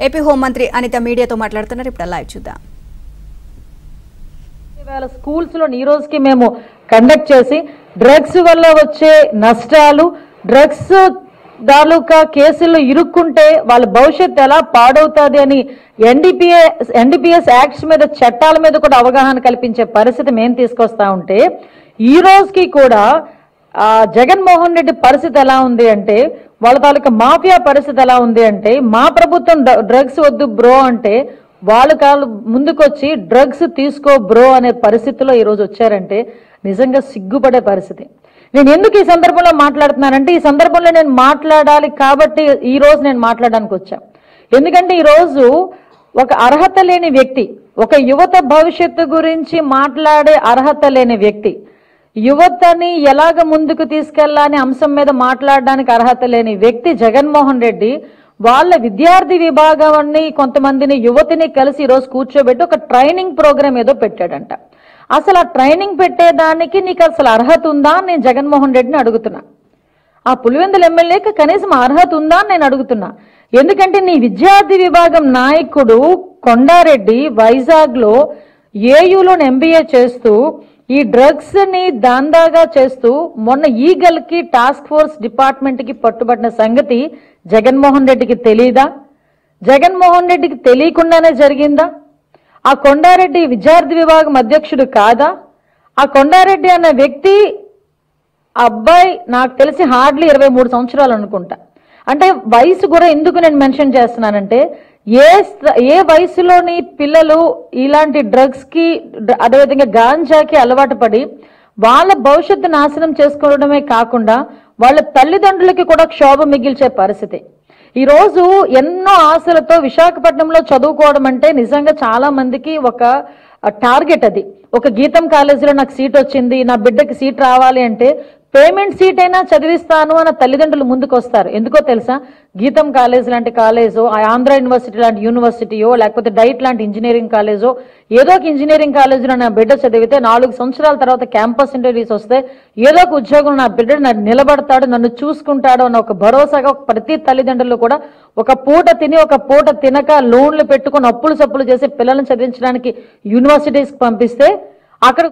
AP హోంమంత్రి అనిత మీడియాతో మాట్లాడుతున్నారు. ఇప్పుడు లైవ్ చూద్దాం. స్కూల్స్ లో ఈ రోజుకి మేము కండక్ట్ చేసి డ్రగ్స్ వల్ల వచ్చే నష్టాలు, డ్రగ్స్ తాలూకా కేసుల్లో ఇరుక్కుంటే వాళ్ళ భవిష్యత్తు ఎలా పాడవుతుంది అని ఎన్డీపీఎస్ యాక్ట్స్ మీద, చట్టాల మీద కూడా అవగాహన కల్పించే పరిస్థితి మేము తీసుకొస్తా ఉంటే, ఈ రోజుకి కూడా జగన్మోహన్ రెడ్డి పరిస్థితి ఎలా ఉంది అంటే, వాళ్ళ తాలూకా మాఫియా పరిస్థితి ఎలా ఉంది అంటే, మా ప్రభుత్వం డ్రగ్స్ వద్దు బ్రో అంటే వాళ్ళ కాళ్ళు ముందుకొచ్చి డ్రగ్స్ తీసుకో బ్రో అనే పరిస్థితిలో ఈరోజు వచ్చారంటే నిజంగా సిగ్గుపడే పరిస్థితి. నేను ఎందుకు ఈ సందర్భంలో మాట్లాడుతున్నానంటే, ఈ సందర్భంలో నేను మాట్లాడాలి కాబట్టి ఈ రోజు నేను మాట్లాడడానికి వచ్చా. ఎందుకంటే ఈరోజు ఒక అర్హత లేని వ్యక్తి, ఒక యువత భవిష్యత్తు గురించి మాట్లాడే అర్హత లేని వ్యక్తి, యువతని ఎలాగ ముందుకు తీసుకెళ్లాలనే అంశం మీద మాట్లాడడానికి అర్హత లేని వ్యక్తి జగన్మోహన్ రెడ్డి వాళ్ళ విద్యార్థి విభాగాన్ని కొంతమందిని యువతిని కలిసి ఈరోజు కూర్చోబెట్టి ఒక ట్రైనింగ్ ప్రోగ్రామ్ ఏదో పెట్టాడంట. అసలు ఆ ట్రైనింగ్ పెట్టేదానికి నీకు అసలు అర్హత ఉందా అని నేను జగన్మోహన్ రెడ్డిని అడుగుతున్నా. ఆ పులివెందుల ఎమ్మెల్యేకి కనీసం అర్హత ఉందా అని నేను అడుగుతున్నా. ఎందుకంటే నీ విద్యార్థి విభాగం నాయకుడు కొండారెడ్డి వైజాగ్ లో ఏయూలో ఎంబీఏ చేస్తూ ఈ డ్రగ్స్ ని దాందాగా చేస్తూ మొన్న ఈగల్ కి టాస్క్ ఫోర్స్ డిపార్ట్మెంట్ కి పట్టుబడిన సంగతి జగన్మోహన్ రెడ్డికి తెలీదా? జగన్మోహన్ రెడ్డికి తెలియకుండానే జరిగిందా? ఆ కొండారెడ్డి విద్యార్థి విభాగం అధ్యక్షుడు కాదా? ఆ కొండారెడ్డి అన్న వ్యక్తి అబ్బాయి నాకు తెలిసి హార్డ్లీ 23 సంవత్సరాలు అనుకుంటా. అంటే వయసు కూడా ఎందుకు నేను మెన్షన్ చేస్తున్నానంటే, ఏ వయసులోని పిల్లలు ఇలాంటి డ్రగ్స్ కి, అదేవిధంగా గాంజాకి అలవాటు పడి వాళ్ళ భవిష్యత్తు నాశనం చేసుకోవడమే కాకుండా వాళ్ళ తల్లిదండ్రులకి కూడా క్షోభ మిగిల్చే పరిస్థితి. ఈ రోజు ఎన్నో ఆశలతో విశాఖపట్నంలో చదువుకోవడం అంటే నిజంగా చాలా మందికి ఒక టార్గెట్. అది ఒక గీతం కాలేజీలో నాకు సీట్ వచ్చింది, నా బిడ్డకి సీట్ రావాలి అంటే పేమెంట్ సీట్ అయినా చదివిస్తాను అన్న తల్లిదండ్రులు ముందుకు వస్తారు. ఎందుకో తెలుసా? గీతం కాలేజ్ లాంటి కాలేజో, ఆంధ్ర యూనివర్సిటీ లాంటి యూనివర్సిటీయో, లేకపోతే డైట్ లాంటి ఇంజనీరింగ్ కాలేజో, ఏదో ఒక ఇంజనీరింగ్ కాలేజీలో నా బిడ్డ చదివితే 4 సంవత్సరాల తర్వాత క్యాంపస్ ఇంటర్వ్యూస్ వస్తే ఏదో ఒక ఉద్యోగం నా బిడ్డ నిలబడతాడు, నన్ను చూసుకుంటాడు అన్న ఒక భరోసాగా ప్రతి తల్లిదండ్రులు కూడా ఒక పూట తిని ఒక పూట తినక లోన్లు పెట్టుకుని అప్పులు సప్పులు చేసి పిల్లల్ని చదివించడానికి యూనివర్సిటీస్కి పంపిస్తే అక్కడ